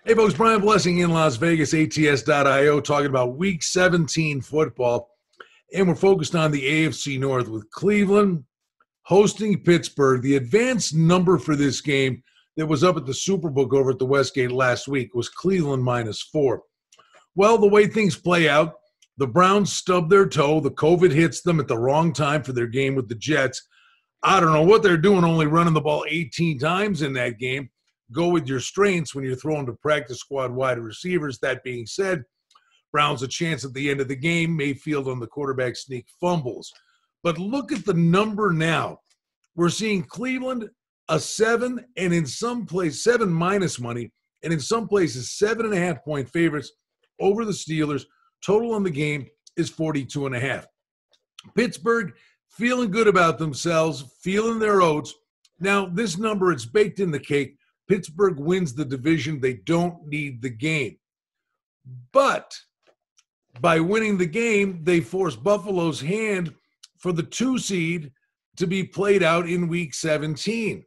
Hey folks, Brian Blessing in Las Vegas, ATS.io, talking about Week 17 football. And we're focused on the AFC North with Cleveland hosting Pittsburgh. The advanced number for this game that was up at the Superbook over at the Westgate last week was Cleveland -4. Well, the way things play out, the Browns stubbed their toe. The COVID hits them at the wrong time for their game with the Jets. I don't know what they're doing, only running the ball 18 times in that game. Go with your strengths when you're throwing to practice squad wide receivers. That being said, Browns a chance at the end of the game. Mayfield on the quarterback sneak fumbles. But look at the number now. We're seeing Cleveland a 7, and in some places 7 minus money, and in some places 7.5-point favorites over the Steelers. Total on the game is 42.5. Pittsburgh feeling good about themselves, feeling their oats. Now this number, it's baked in the cake. Pittsburgh wins the division. They don't need the game. But by winning the game, they force Buffalo's hand for the 2 seed to be played out in Week 17.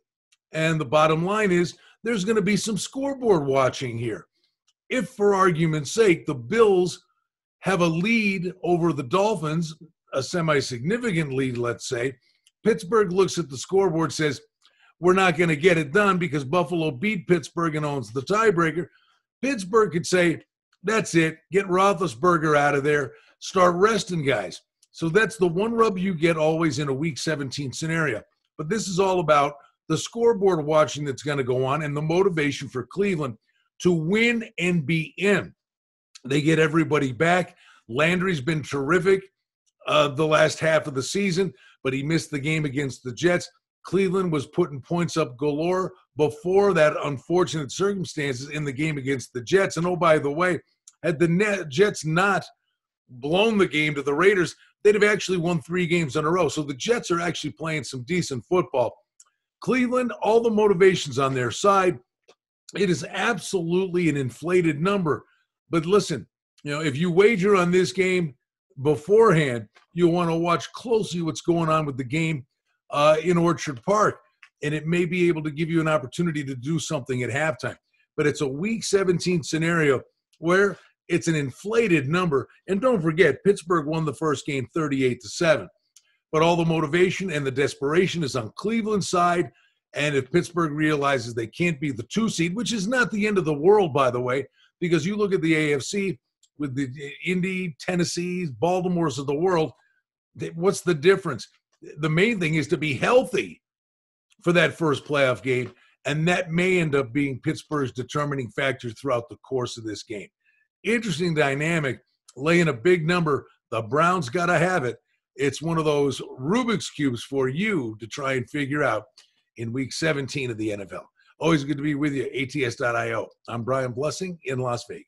And the bottom line is there's going to be some scoreboard watching here. If, for argument's sake, the Bills have a lead over the Dolphins, a semi-significant lead, let's say, Pittsburgh looks at the scoreboard, says, we're not going to get it done because Buffalo beat Pittsburgh and owns the tiebreaker. Pittsburgh could say, that's it. Get Roethlisberger out of there. Start resting guys. So that's the one rub you get always in a Week 17 scenario. But this is all about the scoreboard watching that's going to go on and the motivation for Cleveland to win and be in. They get everybody back. Landry's been terrific the last half of the season, but he missed the game against the Jets. Cleveland was putting points up galore before that unfortunate circumstances in the game against the Jets. And oh, by the way, had the Jets not blown the game to the Raiders, they'd have actually won 3 games in a row. So the Jets are actually playing some decent football. Cleveland, all the motivations on their side. It is absolutely an inflated number. But listen, if you wager on this game beforehand, you'll want to watch closely what's going on with the game in Orchard Park, and it may be able to give you an opportunity to do something at halftime. But it's a Week 17 scenario where it's an inflated number. And don't forget, Pittsburgh won the first game 38-7. But all the motivation and the desperation is on Cleveland's side. And if Pittsburgh realizes they can't be the 2 seed, which is not the end of the world, by the way, because you look at the AFC with the Indy, Tennessee, Baltimore's of the world, what's the difference? The main thing is to be healthy for that first playoff game, and that may end up being Pittsburgh's determining factor throughout the course of this game. Interesting dynamic, laying a big number. The Browns got to have it. It's one of those Rubik's Cubes for you to try and figure out in Week 17 of the NFL. Always good to be with you, ATS.io. I'm Brian Blessing in Las Vegas.